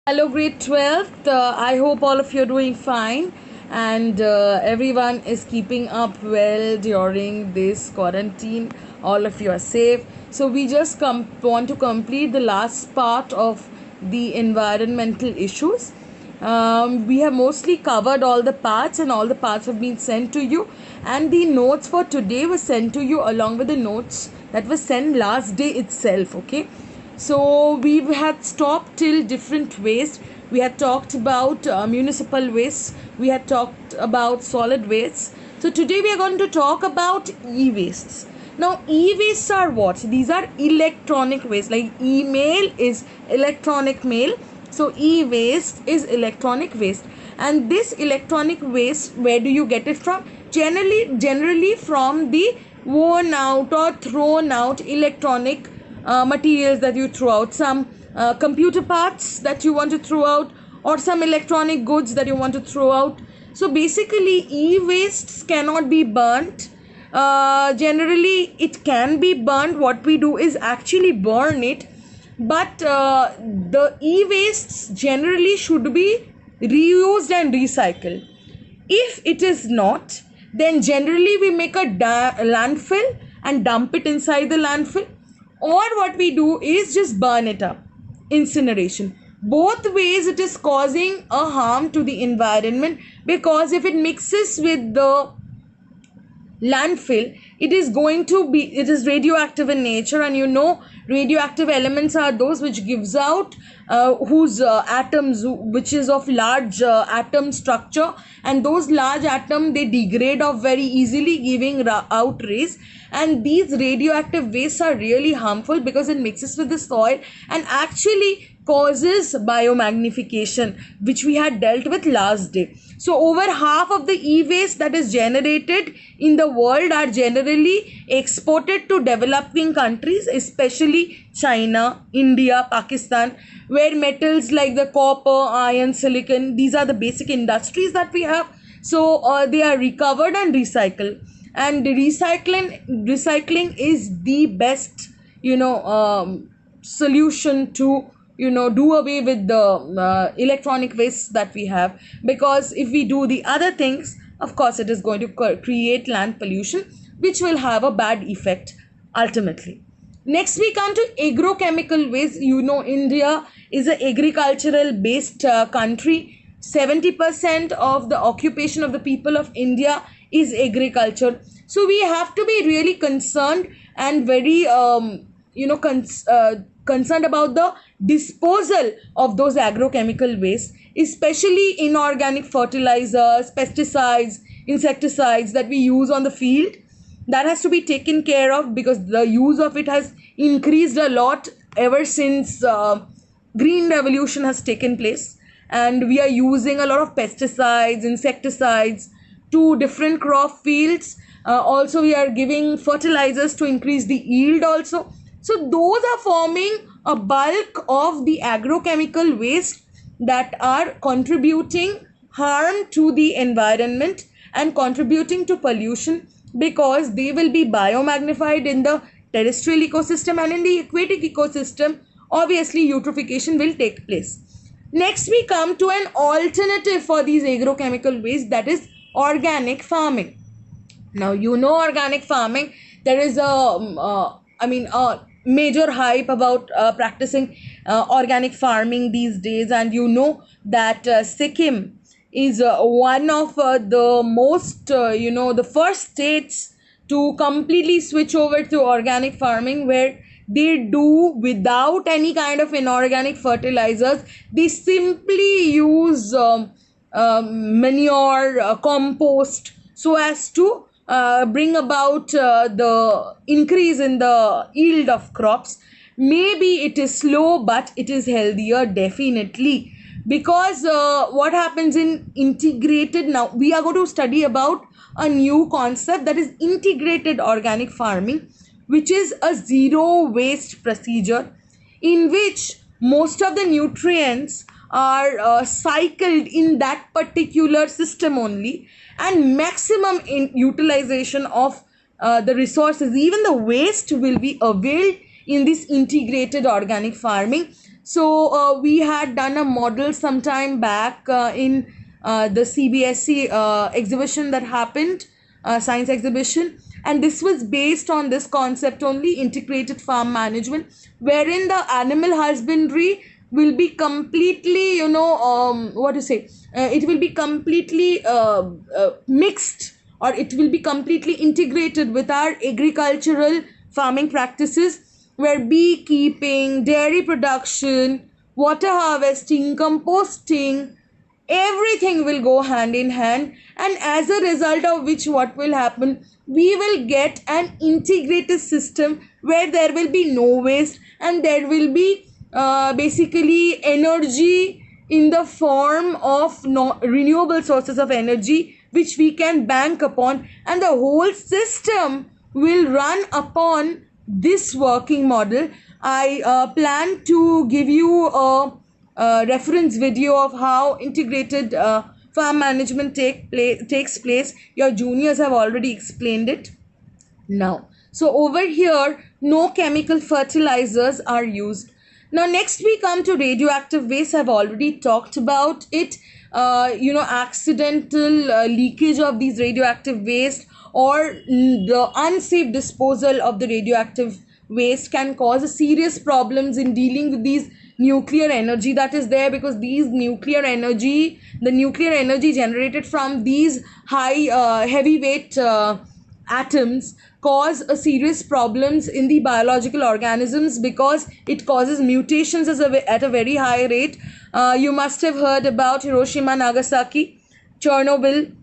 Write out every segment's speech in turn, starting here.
Hello, grade 12th. I hope all of you are doing fine and everyone is keeping up well during this quarantine. All of you are safe. So, we just want to complete the last part of the environmental issues. We have mostly covered all the parts, and all the parts have been sent to you. And the notes for today were sent to you along with the notes that were sent last day itself. Okay, so we had stopped till different waste. We had talked about municipal waste. We had talked about solid waste. So today we are going to talk about e-wastes. Now e-wastes are what? These are electronic waste. Like email is electronic mail. So e-waste is electronic waste. And this electronic waste, where do you get it from? Generally from the worn out or thrown out electronic materials that you throw out, some computer parts that you want to throw out, or some electronic goods that you want to throw out. So basically e-wastes cannot be burnt. Generally it can be burnt. What we do is actually burn it, but the e-wastes generally should be reused and recycled. If it is not, then generally we make a landfill and dump it inside the landfill, or what we do is just burn it up, incineration. Both ways it is causing a harm to the environment, because if it mixes with the landfill, it is radioactive in nature, and radioactive elements are those which gives out whose atoms which is of large atom structure, and those large atom, they degrade off very easily, giving out rays. And these radioactive wastes are really harmful because it mixes with the soil and actually causes biomagnification, which we had dealt with last day. So over half of the e-waste that is generated in the world are generally exported to developing countries, especially China, India, Pakistan, where metals like the copper, iron, silicon, these are the basic industries that we have. So they are recovered and recycled. And recycling is the best solution to do away with the electronic waste that we have, because if we do the other things, of course it is going to create land pollution, which will have a bad effect ultimately. Next we come to agrochemical waste. India is an agricultural based country. 70% of the occupation of the people of India is agriculture. So we have to be really concerned and very concerned about the disposal of those agrochemical waste, especially inorganic fertilizers, pesticides, insecticides that we use on the field. That has to be taken care of, because the use of it has increased a lot ever since green revolution has taken place, and we are using a lot of pesticides, insecticides to different crop fields. Also we are giving fertilizers to increase the yield also. So those are forming a bulk of the agrochemical waste that are contributing harm to the environment and contributing to pollution, because they will be biomagnified in the terrestrial ecosystem, and in the aquatic ecosystem obviously eutrophication will take place. Next we come to an alternative for these agrochemical waste, that is organic farming. Now organic farming, there is a major hype about practicing organic farming these days, and that Sikkim is one of the most the first states to completely switch over to organic farming, where they do without any kind of inorganic fertilizers. They simply use manure, compost, so as to bring about the increase in the yield of crops. Maybe it is slow, but it is healthier definitely, because what happens in integrated, now we are going to study about a new concept, that is integrated organic farming, which is a zero waste procedure in which most of the nutrients are cycled in that particular system only, and maximum in utilization of the resources, even the waste, will be availed in this integrated organic farming. So we had done a model sometime back in the CBSE exhibition that happened, science exhibition, and this was based on this concept only, integrated farm management, wherein the animal husbandry will be completely, what to say, it will be completely mixed, or it will be completely integrated with our agricultural farming practices, where beekeeping, dairy production, water harvesting, composting, everything will go hand in hand. And as a result of which, what will happen, we will get an integrated system where there will be no waste, and there will be basically energy in the form of renewable sources of energy which we can bank upon, and the whole system will run upon this working model. I plan to give you a reference video of how integrated farm management takes place. Your juniors have already explained it now. So over here, no chemical fertilizers are used. Now next we come to radioactive waste. I've already talked about it. Accidental leakage of these radioactive waste, or the unsafe disposal of the radioactive waste, can cause serious problems in dealing with these nuclear energy that is there, because the nuclear energy generated from these high heavyweight atoms cause a serious problems in the biological organisms, because it causes mutations at a very high rate. You must have heard about Hiroshima, Nagasaki, Chernobyl.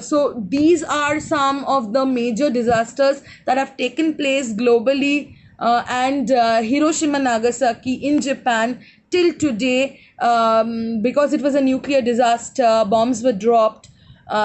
So these are some of the major disasters that have taken place globally, and Hiroshima, Nagasaki in Japan till today, because it was a nuclear disaster, bombs were dropped.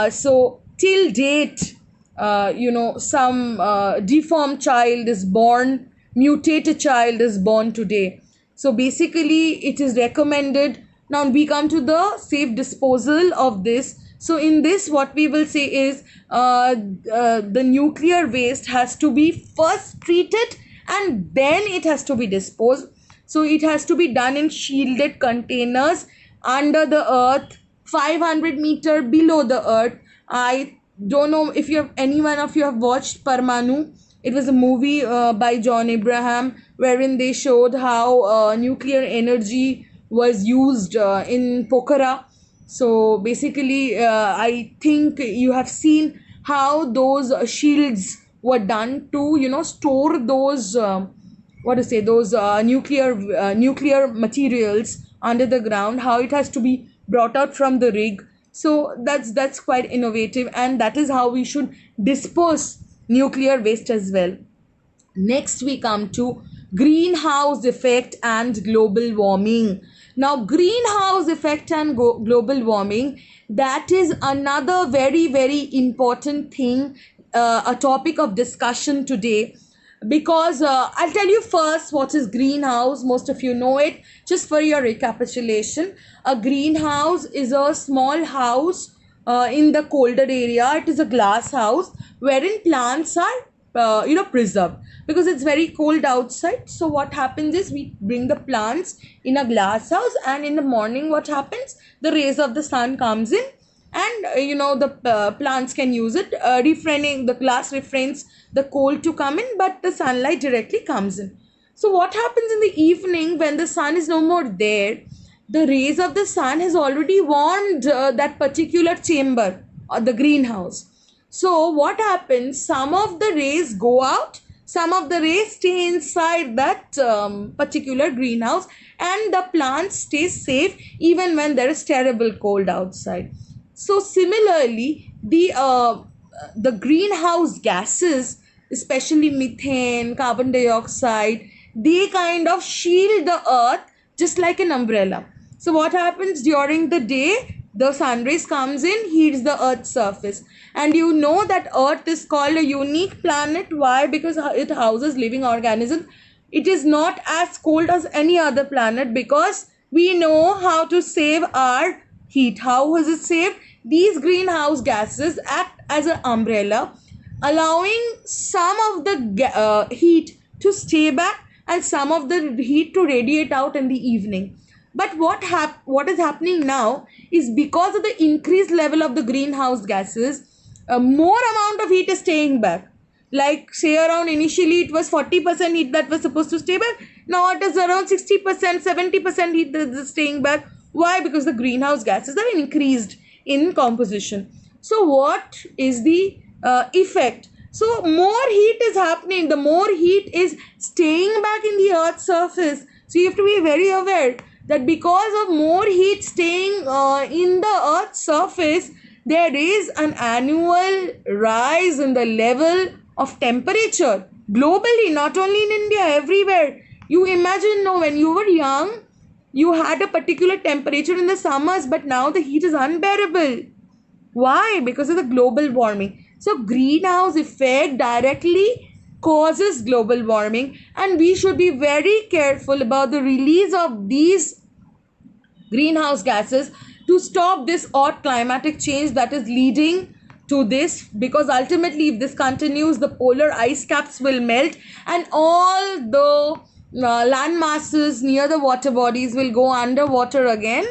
So till date, some deformed child is born, mutated child is born today. So basically it is recommended. Now we come to the safe disposal of this. So in this, what we will say is the nuclear waste has to be first treated, and then it has to be disposed. So it has to be done in shielded containers under the earth, 500 meter below the earth. I don't know if any one of you have watched Parmanu. It was a movie by John Abraham, wherein they showed how nuclear energy was used in Pokhara. So basically, I think you have seen how those shields were done to store those those nuclear materials under the ground, how it has to be brought out from the rig. So that's quite innovative, and that is how we should dispose nuclear waste as well. Next we come to greenhouse effect and global warming. Now greenhouse effect and global warming, that is another very very important thing, a topic of discussion today, because I'll tell you first what is greenhouse. Most of you know it. Just for your recapitulation, a greenhouse is a small house in the colder area. It is a glass house wherein plants are preserved, because it's very cold outside. So what happens is we bring the plants in a glass house, and in the morning what happens, the rays of the sun comes in, and the plants can use it, refraining, the glass refrains the cold to come in, but the sunlight directly comes in. So what happens in the evening, when the sun is no more there, the rays of the sun has already warmed that particular chamber or the greenhouse. So what happens, some of the rays go out, some of the rays stay inside that particular greenhouse, and the plants stay safe even when there is terrible cold outside. So similarly, the greenhouse gases, especially methane, carbon dioxide, they kind of shield the earth just like an umbrella. So what happens during the day, the sun rays comes in, heats the earth's surface, and you know that earth is called a unique planet. Why? Because it houses living organisms. It is not as cold as any other planet, because we know how to save our heat. How is it saved? These greenhouse gases act as an umbrella, allowing some of the heat to stay back, and some of the heat to radiate out in the evening. But what is happening now is because of the increased level of the greenhouse gases, more amount of heat is staying back. Like say around initially it was 40% heat that was supposed to stay back. Now it is around 60%, 70% heat that is staying back. Why? Because the greenhouse gases are increased in composition. So what is the effect? So more heat is happening, the more heat is staying back in the earth's surface. So you have to be very aware that because of more heat staying in the earth's surface, there is an annual rise in the level of temperature globally, not only in India, everywhere. You imagine, no, when you were young, you had a particular temperature in the summers, but now the heat is unbearable. Why? Because of the global warming. So greenhouse effect directly causes global warming, and we should be very careful about the release of these greenhouse gases to stop this odd climatic change that is leading to this, because ultimately if this continues, the polar ice caps will melt and all the land masses near the water bodies will go underwater again,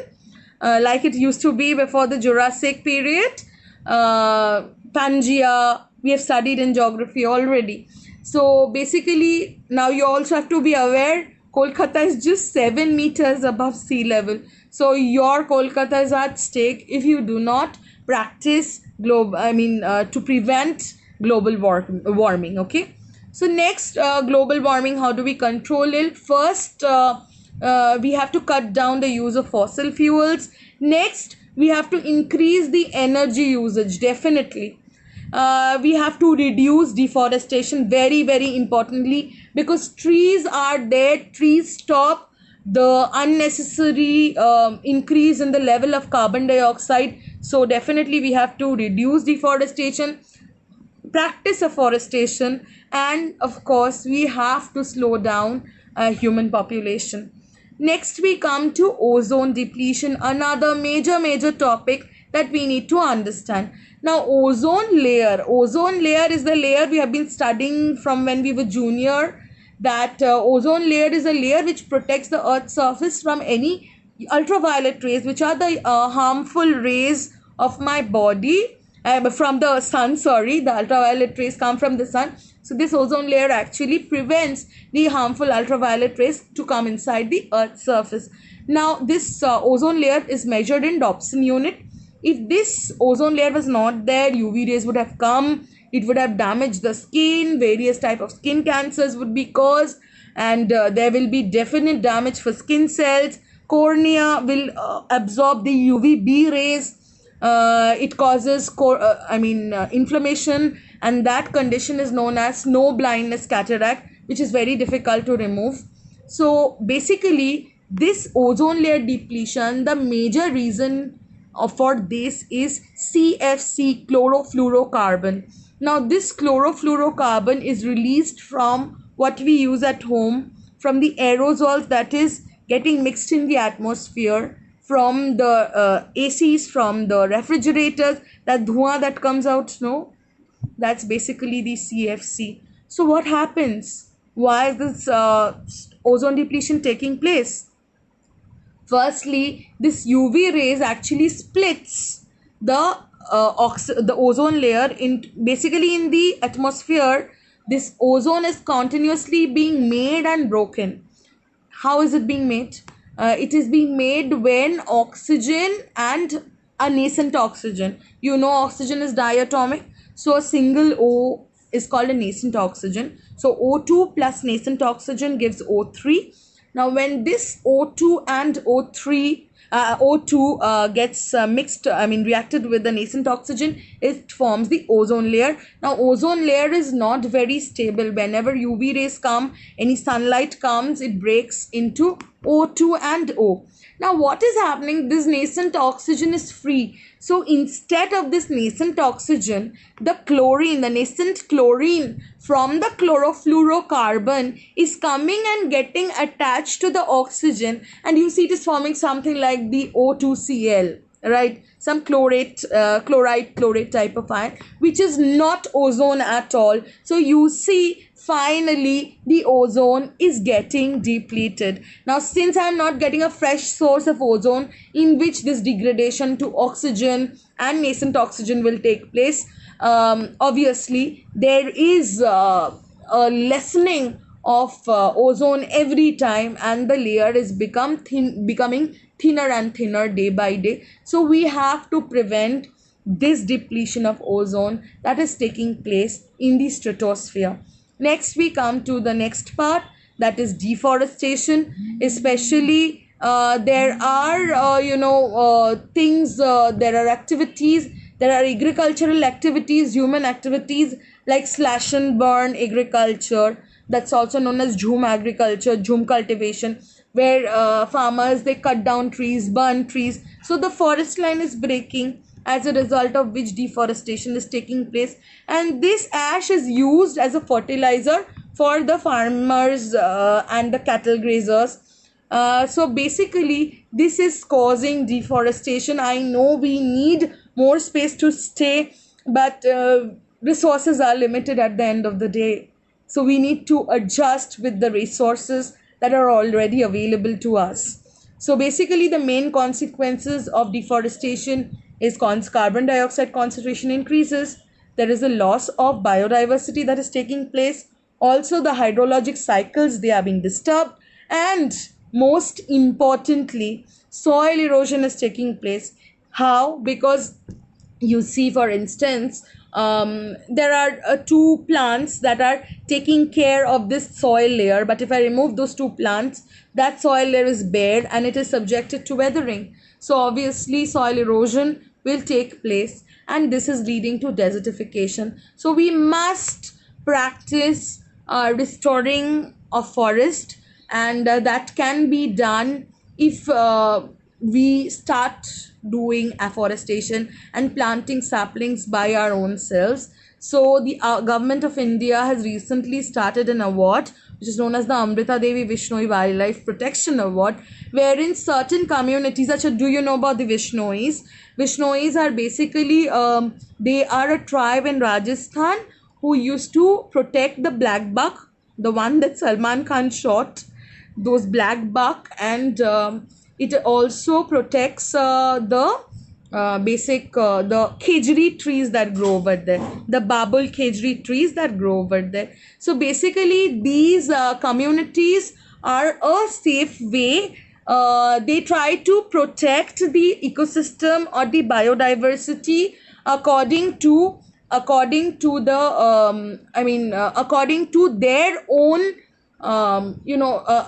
like it used to be before the Jurassic period. Pangea, we have studied in geography already. So basically, now you also have to be aware Kolkata is just 7 meters above sea level. So your Kolkata is at stake if you do not practice to prevent global warming. Okay. So next, global warming, how do we control it? First, we have to cut down the use of fossil fuels. Next, we have to increase the energy usage, definitely. We have to reduce deforestation, very, very importantly, because trees are there. Trees stop the unnecessary increase in the level of carbon dioxide. So definitely we have to reduce deforestation, practice afforestation, and of course we have to slow down human population. Next we come to ozone depletion, another major topic that we need to understand. Now ozone layer is the layer we have been studying from when we were junior, that ozone layer is a layer which protects the earth's surface from any ultraviolet rays, which are the harmful rays of my body, from the sun. Sorry, the ultraviolet rays come from the sun. So this ozone layer actually prevents the harmful ultraviolet rays to come inside the earth's surface. Now this ozone layer is measured in Dobson unit. If this ozone layer was not there, UV rays would have come, it would have damaged the skin, various type of skin cancers would be caused, and there will be definite damage for skin cells. Cornea will absorb the UVB rays. It causes inflammation, and that condition is known as snow blindness cataract, which is very difficult to remove. So basically this ozone layer depletion, the major reason for this is CFC, chlorofluorocarbon. Now this chlorofluorocarbon is released from what we use at home, from the aerosols that is getting mixed in the atmosphere, from the ACs, from the refrigerators, that dhua that comes out, no, that's basically the CFC. So what happens? Why is this ozone depletion taking place? Firstly, this UV rays actually splits the the ozone layer in, basically in the atmosphere. This ozone is continuously being made and broken. How is it being made? It is being made when oxygen and a nascent oxygen. You know oxygen is diatomic. So a single O is called a nascent oxygen. So O2 plus nascent oxygen gives O3. Now when this O2 and O2 gets mixed, reacted with the nascent oxygen, it forms the ozone layer. Now ozone layer is not very stable. Whenever UV rays come, any sunlight comes, it breaks into O2 and O. Now what is happening? This nascent oxygen is free. So instead of this nascent oxygen, the chlorine, the nascent chlorine from the chlorofluorocarbon is coming and getting attached to the oxygen, and you see it is forming something like the O2Cl, right? Some chloride type of ion, which is not ozone at all. So you see, finally the ozone is getting depleted. Now, since I'm not getting a fresh source of ozone in which this degradation to oxygen and nascent oxygen will take place, obviously there is a lessening of ozone every time, and the layer is becoming thinner and thinner day by day. So we have to prevent this depletion of ozone that is taking place in the stratosphere. Next, we come to the next part, that is deforestation. Especially there are things, there are activities, there are agricultural activities, human activities like slash and burn agriculture, that's also known as jhum agriculture, jhum cultivation, where farmers, they cut down trees, burn trees, so the forest line is breaking, as a result of which deforestation is taking place, and this ash is used as a fertilizer for the farmers and the cattle grazers. So basically this is causing deforestation. I know we need more space to stay, but resources are limited at the end of the day, so we need to adjust with the resources that are already available to us. So basically the main consequences of deforestation is carbon dioxide concentration increases, there is a loss of biodiversity that is taking place, also the hydrologic cycles, they are being disturbed, and most importantly soil erosion is taking place. How? Because you see, for instance, there are two plants that are taking care of this soil layer, but if I remove those two plants, that soil layer is bare and it is subjected to weathering, so obviously soil erosion will take place, and this is leading to desertification. So we must practice restoring a forest, and that can be done if we start doing afforestation and planting saplings by our own selves. So the government of India has recently started an award which is known as the Amrita Devi Vishnoi Wildlife Protection Award, wherein certain communities, do you know about the Vishnois? Vishnois are basically they are a tribe in Rajasthan who used to protect the black buck, the one that Salman Khan shot, those black buck, and it also protects the khejri trees that grow over there, the babul khejri trees that grow over there. So basically these communities are a safe way. They try to protect the ecosystem or the biodiversity according to the according to their own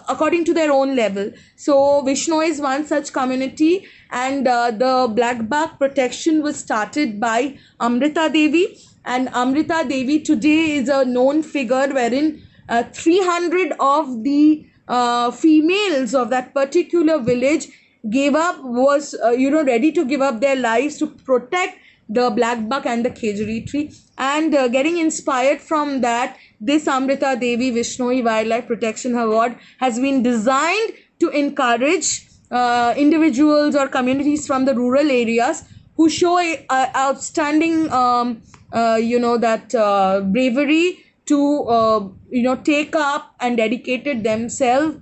according to their own level. So Vishnu is one such community, and the black buck protection was started by Amrita Devi, and Amrita Devi today is a known figure, wherein 300 of the females of that particular village gave up, was ready to give up their lives to protect the black buck and the khejri tree. And getting inspired from that, this Amrita Devi Vishnoi Wildlife Protection Award has been designed to encourage individuals or communities from the rural areas who show outstanding bravery to take up and dedicate themselves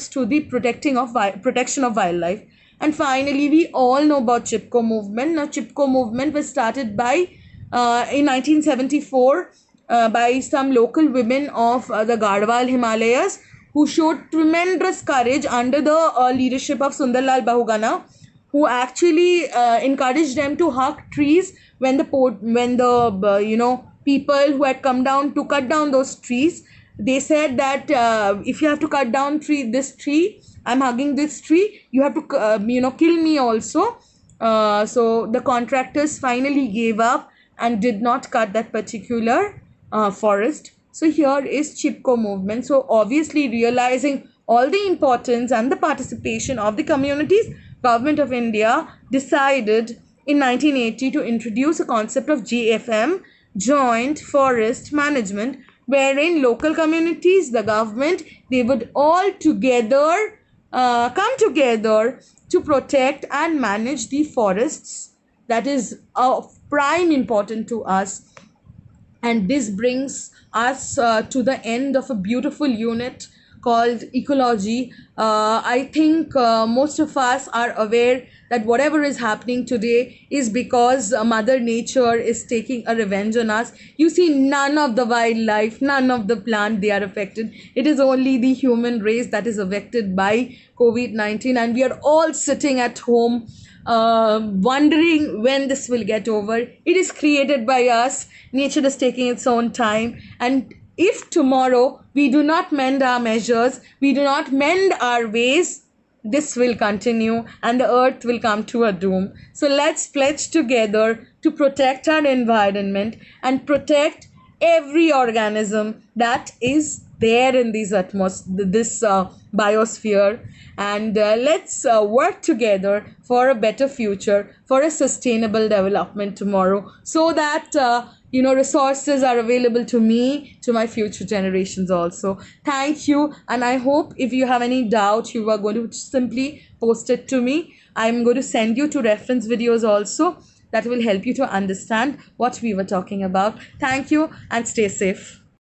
to the protection of wildlife. And finally, we all know about Chipko movement. Now, Chipko movement was started by in 1974 by some local women of the Garhwal Himalayas, who showed tremendous courage under the leadership of Sundarlal Bahugana, who actually encouraged them to hug trees when the people who had come down to cut down those trees. They said that if you have to cut down this tree, I'm hugging this tree, you have to kill me also. So the contractors finally gave up and did not cut that particular forest. So here is Chipko movement. So obviously, realizing all the importance and the participation of the communities, Government of India decided in 1980 to introduce a concept of JFM, Joint Forest Management, wherein local communities, the government, they would all together come together to protect and manage the forests. That is of prime important to us, and this brings us to the end of a beautiful unit called ecology. I think most of us are aware that whatever is happening today is because Mother Nature is taking a revenge on us. You see, none of the wildlife, none of the plant, they are affected. It is only the human race that is affected by COVID-19, and we are all sitting at home wondering when this will get over. It is created by us. Nature is taking its own time. And if tomorrow we do not mend our measures, we do not mend our ways, this will continue and the earth will come to a doom. So let's pledge together to protect our environment and protect every organism that is there in this biosphere, and let's work together for a better future, for a sustainable development tomorrow, so that resources are available to me, to my future generations also. Thank you, and I hope if you have any doubt, you are going to simply post it to me. I'm going to send you to reference videos also that will help you to understand what we were talking about. Thank you and stay safe.